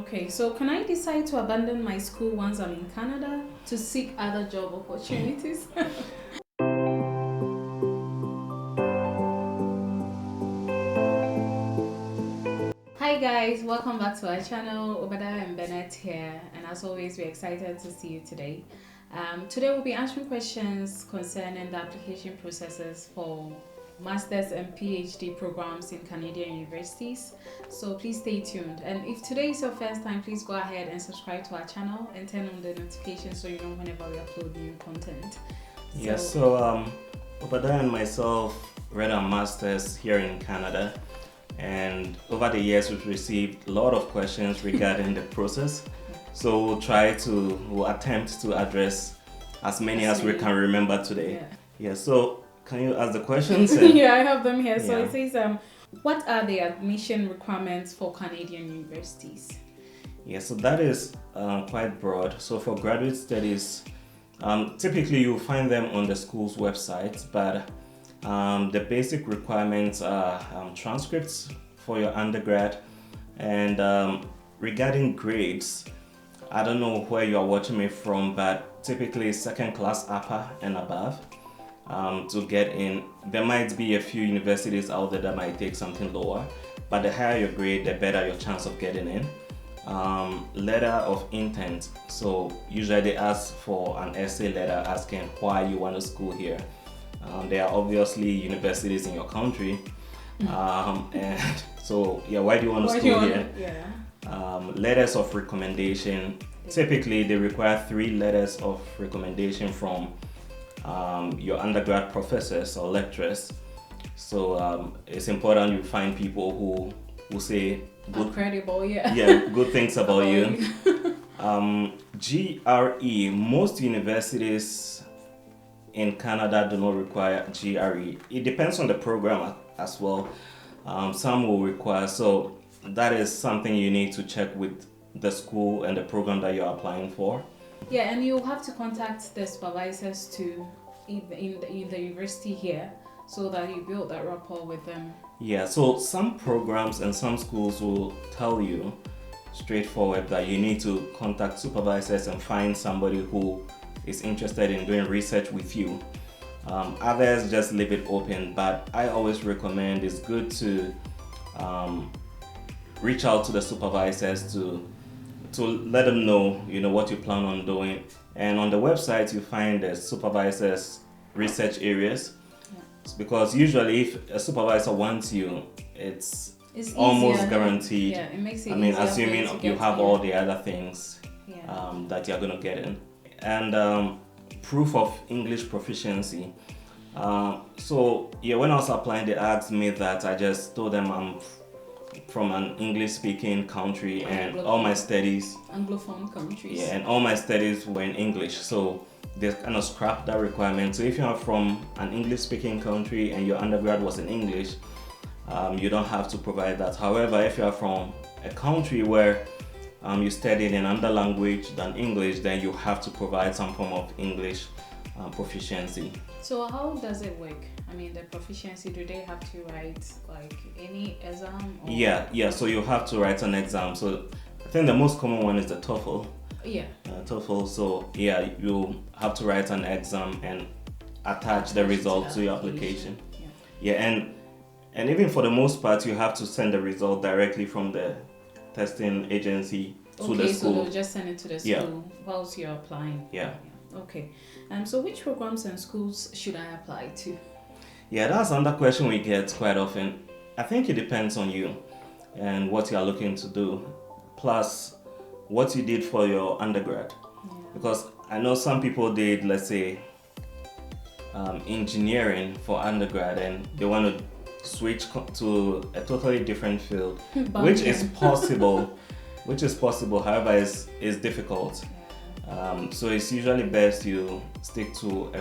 Okay, so can I decide to abandon my school once I'm in Canada to seek other job opportunities? Hi guys, welcome back to our channel. Obadiah and Bennett here, and as always, we're excited to see you today. Today we'll be answering questions concerning the application processes for Masters and PhD programs in Canadian universities. So please stay tuned. And if today is your first time, please go ahead and subscribe to our channel and turn on the notifications so you know whenever we upload new content. Obadiah and myself read our Masters here in Canada. And over the years, we've received a lot of questions regarding the process. So we'll attempt to address as many as we can remember today. So can you ask the questions? Yeah, I have them here. So it says, what are the admission requirements for Canadian universities? Yeah, so that is quite broad. So for graduate studies, typically you'll find them on the school's website, but the basic requirements are transcripts for your undergrad, and regarding grades, I don't know where you are watching me from, but typically second class upper and above to get in. There might be a few universities out there that might take something lower, but the higher your grade, the better your chance of getting in. Letter of intent, so usually they ask for an essay letter asking why you want to school here. There are obviously universities in your country, and so why do you want to school here? Letters of recommendation. Typically, they require 3 letters of recommendation from your undergrad professors or lecturers. So it's important you find people who say good, credible, good things about you. GRE. Most universities in Canada do not require GRE. It depends on the program as well. Some will require, so that is something you need to check with the school and the program that you're applying for. Yeah, and you'll have to contact the supervisors too in the university here so that you build that rapport with them. Yeah, so some programs and some schools will tell you straightforward that you need to contact supervisors and find somebody who is interested in doing research with you. Others just leave it open, but I always recommend it's good to reach out to the supervisors to let them know what you plan on doing. And on the website you find the supervisors' research areas, because usually if a supervisor wants you, it's almost guaranteed. Yeah, it makes it assuming you have all the other things that you're gonna get in. And proof of English proficiency. When I was applying, they asked me that. I just told them I'm from an English-speaking country and all my studies Anglophone countries. Yeah, and all my studies were in English, so they kind of scrapped that requirement. So if you are from an English-speaking country and your undergrad was in English, you don't have to provide that. However, if you are from a country where you studied in another language than English, then you have to provide some form of English proficiency. So how does it work? The proficiency, do they have to write like any exam? Or Yeah. So you have to write an exam. So I think the most common one is the TOEFL. TOEFL. So you have to write an exam and attach the result to your application. And even for the most part, you have to send the result directly from the testing agency to the school. So they'll just send it to the school whilst you're applying. Okay. So which programs and schools should I apply to? Yeah, that's another question we get quite often. I think it depends on you and what you are looking to do, plus what you did for your undergrad. Because I know some people did, let's say, engineering for undergrad, and they want to switch to a totally different field, which is possible. However, is difficult. So it's usually best you stick to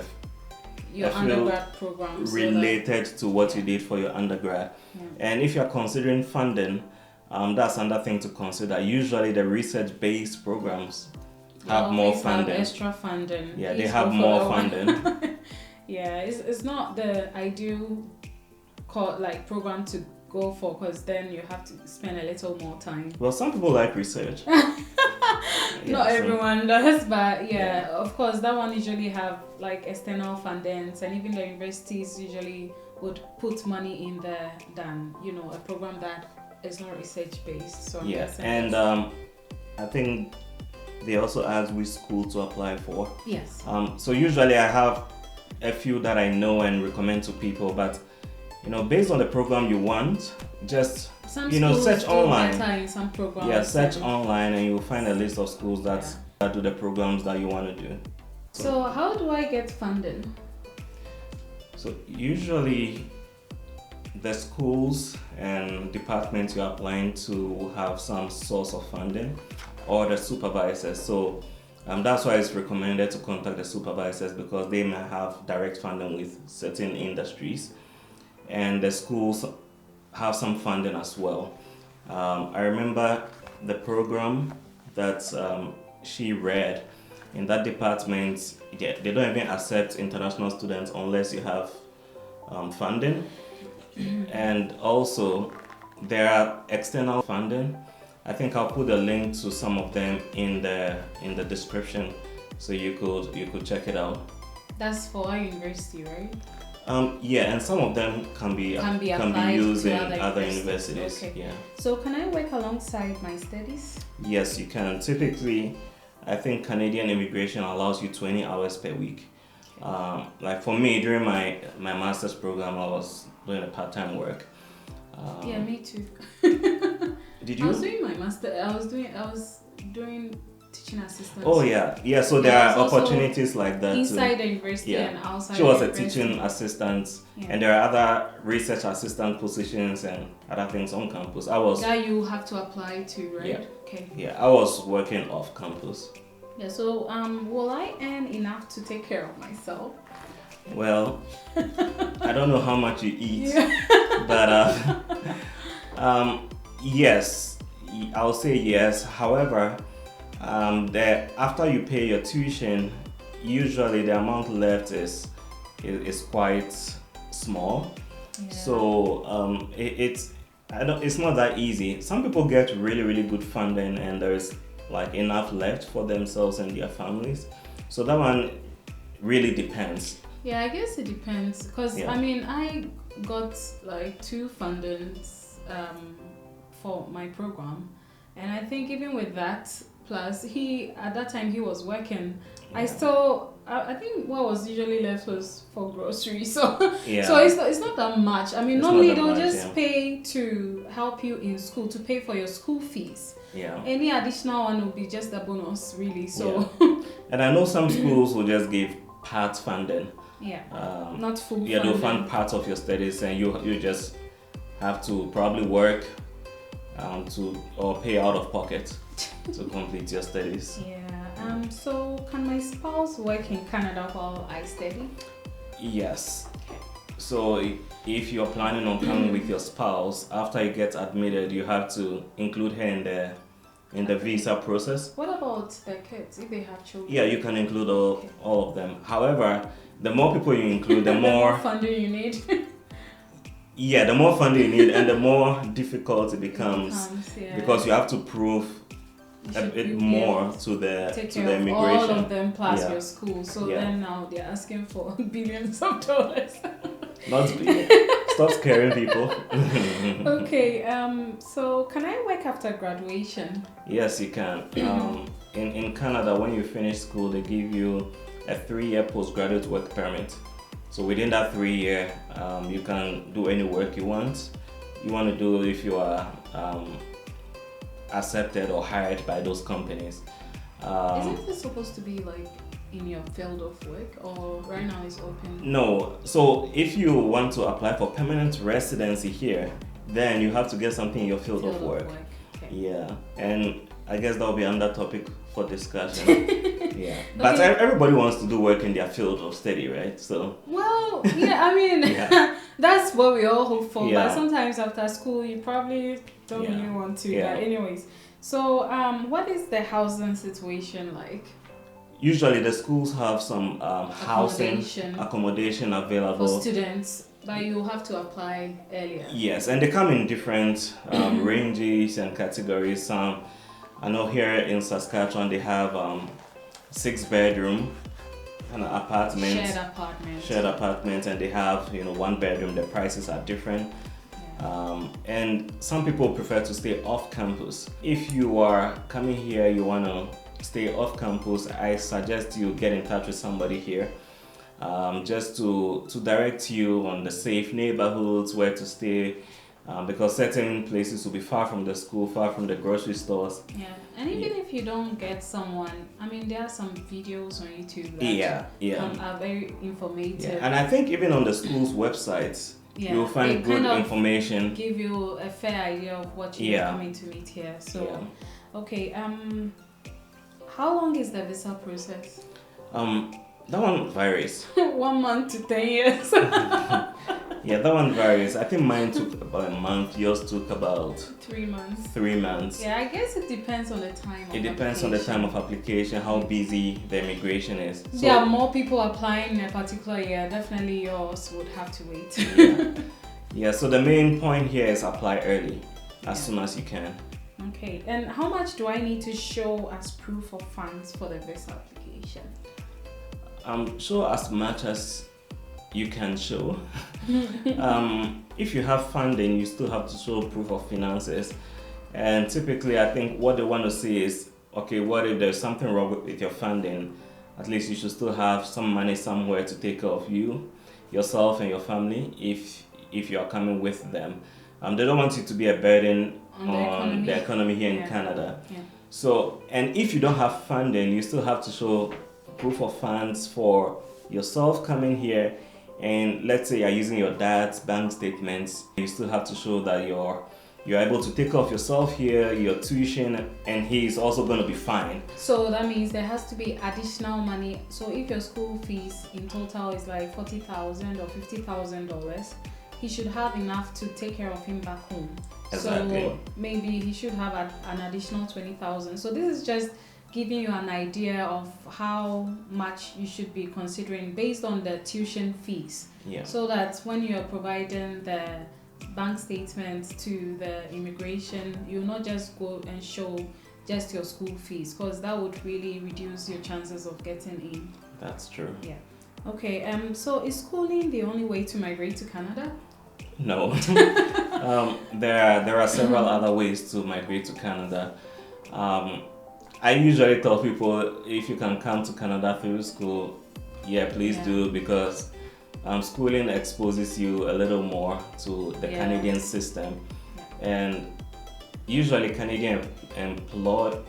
your undergrad program related to what you did for your undergrad. And if you're considering funding, that's another thing to consider. Usually the research-based programs have more funding. Have extra funding. Yeah, they have more funding. It's not the ideal program to go for, because then you have to spend a little more time. Well, some people like research. Not everyone does, but of course, that one usually have like external fundings, and even the universities usually would put money in there than, you know, a program that is not research based. So and I think they also ask which school to apply for. Yes. So usually I have a few that I know and recommend to people, but you know, based on the program you want, just search online. In some programs. Yeah, search online and you'll find a list of schools that do the programs that you want to do. So how do I get funding? So usually the schools and departments you're applying to will have some source of funding, or the supervisors. So that's why it's recommended to contact the supervisors, because they may have direct funding with certain industries, and the schools have some funding as well. I remember the program that she read in that department. They don't even accept international students unless you have funding. And also there are external funding. I think I'll put a link to some of them in the description, so you could check it out. That's for our university, right? And some of them can be used in other universities. Okay. Yeah. So can I work alongside my studies? Yes, you can. Typically, I think Canadian immigration allows you 20 hours per week. Okay. Like for me, during my master's program, I was doing a part-time work. Yeah, me too. Did you? I was doing my master. I was doing teaching assistant. Oh yeah. So there are opportunities like that inside too. the university and outside. She was the a university. teaching assistant, and there are other research assistant positions and other things on campus. That you have to apply to, right? Yeah. Okay. Yeah, I was working off campus. Yeah. So will I earn enough to take care of myself? Well, I don't know how much you eat, but yes, I'll say yes. However, after you pay your tuition, usually the amount left is quite small. Yeah. So it's not that easy. Some people get really good funding and there is like enough left for themselves and their families. So that one really depends. Yeah, I guess it depends, because I mean, I got like 2 fundings for my program, and I think even with that, plus at that time he was working, I think what was usually left was for groceries. So so it's not that much. I mean, normally they'll just pay to help you in school, to pay for your school fees. Yeah. Any additional one will be just a bonus, really. So and I know some schools will just give part funding. Yeah. Not full. Yeah, they'll fund part of your studies, and you just have to probably work or pay out of pocket to complete your studies. Yeah. So can my spouse work in Canada while I study? Yes. So if you're planning on coming with your spouse, after you get admitted, you have to include her in the visa process. What about the kids, if they have children? Yeah, you can include all of them. However, the more people you include, the more funding you need. Yeah, the more funding you need, and the more difficult it becomes because you have to prove a bit more to the immigration. All of them plus your school. So then now they're asking for billions of dollars. Not billions. Stop scaring people. Okay. So can I work after graduation? Yes, you can. In Canada, when you finish school, they give you a 3-year postgraduate work permit. So within that 3 year, you can do any work you want. You want to do if you are accepted or hired by those companies. Isn't this supposed to be like in your field of work, or right now it's open? No. So if you want to apply for permanent residency here, then you have to get something in your field of work. Okay. Yeah, and I guess that'll be another topic for discussion. Yeah, but everybody wants to do work in their field of study, right? So I mean, that's what we all hope for. But sometimes after school, you probably don't really want to. But anyways, so what is the housing situation like? Usually, the schools have some housing accommodation available for students. But you have to apply earlier. Yes, and they come in different ranges and categories. I know here in Saskatchewan they have 6 bedroom an apartment, shared apartment, and they have, you know, 1 bedroom. The prices are different. And some people prefer to stay off campus. If you are coming here, you want to stay off campus, I suggest you get in touch with somebody here, just to direct you on the safe neighborhoods, where to stay, because certain places will be far from the school, far from the grocery stores. Yeah, and even if you don't get someone, I mean, there are some videos on YouTube that are very informative. Yeah. And I think even on the school's websites, you'll find good information. Give you a fair idea of what you're coming to meet here. So, okay, how long is the visa process? That one varies. 1 month to 10 years. Yeah, that one varies. I think mine took about a month. Yours took about 3 months. 3 months. Yeah, I guess it depends on the time. It depends on the time of application, how busy the immigration is. So, there are more people applying in a particular year. Definitely yours would have to wait. Yeah. So the main point here is apply early, as soon as you can. Okay. And how much do I need to show as proof of funds for the visa application? Show as much as you can show. If you have funding, you still have to show proof of finances. And typically, I think what they want to see is, okay, what if there's something wrong with your funding? At least you should still have some money somewhere to take care of you, yourself, and your family if you are coming with them. They don't want you to be a burden on the economy here in Canada. Yeah. So, and if you don't have funding, you still have to show proof of funds for yourself coming here. And let's say you're using your dad's bank statements, you still have to show that you're able to take care of yourself here, your tuition, and he's also going to be fine. So that means there has to be additional money. So if your school fees in total is like $40,000 or $50,000, he should have enough to take care of him back home. Exactly. So maybe he should have an additional $20,000. So this is just giving you an idea of how much you should be considering based on the tuition fees. Yeah. So that when you're providing the bank statement to the immigration, you'll not just go and show just your school fees, because that would really reduce your chances of getting in. That's true. Yeah. Okay. So is schooling the only way to migrate to Canada? No. There are several other ways to migrate to Canada. I usually tell people, if you can come to Canada through school, please do, because schooling exposes you a little more to the Canadian system. And usually Canadian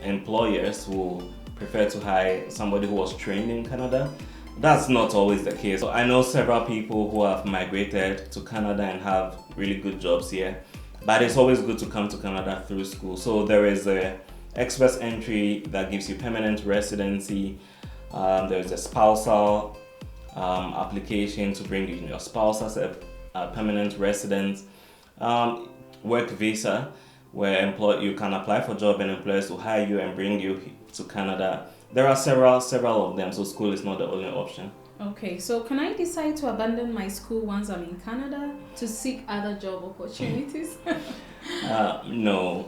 employers will prefer to hire somebody who was trained in Canada. That's not always the case. So I know several people who have migrated to Canada and have really good jobs here, but it's always good to come to Canada through school. So there is a express entry that gives you permanent residency. There's a spousal application to bring your spouse as a permanent resident. Work visa, where you can apply for job and employers will hire you and bring you to Canada. There are several of them, so school is not the only option. Okay, so can I decide to abandon my school once I'm in Canada to seek other job opportunities? No,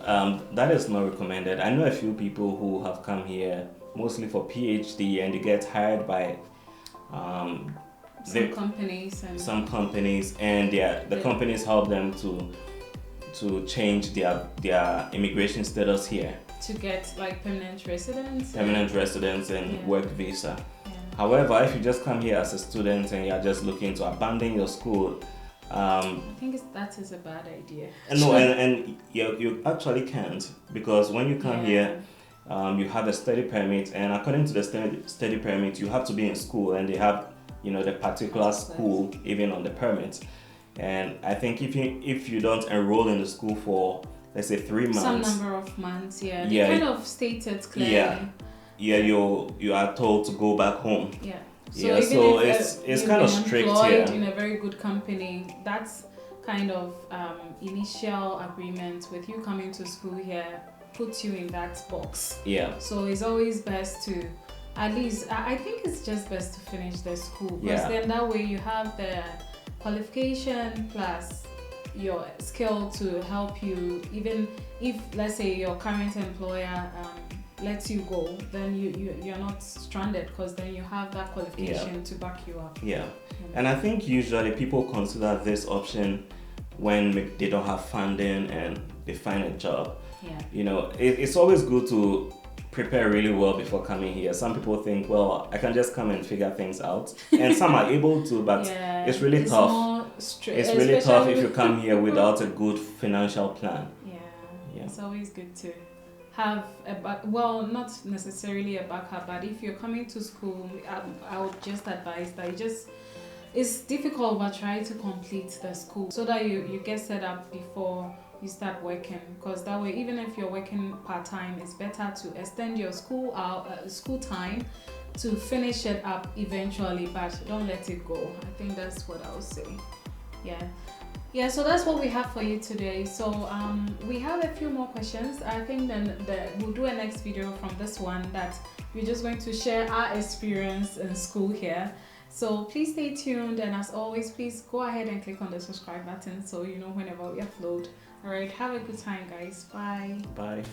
that is not recommended. I know a few people who have come here mostly for PhD, and they get hired by some companies, and the companies help them to change their immigration status here. To get like permanent residence and work visa. However, if you just come here as a student and you're just looking to abandon your school, I think that is a bad idea. No, and you actually can't, because when you come here, you have a study permit, and according to the study permit, you have to be in school, and they have the particular school even on the permit. And I think if you don't enroll in the school for, let's say, 3 months, some number of months, they kind of stated clearly. You are told to go back home. Yeah. So it's kind of strict here. In a very good company, that's kind of initial agreement with you coming to school here puts you in that box. Yeah. So it's always best to, at least I think it's just best to finish the school, because then that way you have the qualification plus your skill to help you, even if let's say your current employer lets you go, then you're not stranded, because then you have that qualification to back you up. Yeah. And I think usually people consider this option when they don't have funding and they find a job. Yeah. You know, it's always good to prepare really well before coming here. Some people think, well, I can just come and figure things out, and some are able to, but it's really tough. It's really tough if you come here without a good financial plan. Yeah. It's always good to have well, not necessarily a backup, but if you're coming to school, I would just advise that it's difficult, but try to complete the school so that you get set up before you start working, because that way, even if you're working part-time, it's better to extend your school time to finish it up eventually, but don't let it go. I think that's what I would say. Yeah, so that's what we have for you today. So we have a few more questions. I think then we'll do a next video from this one, that we're just going to share our experience in school here. So please stay tuned, and as always, please go ahead and click on the subscribe button so you know whenever we upload. All right, have a good time, guys. Bye. Bye.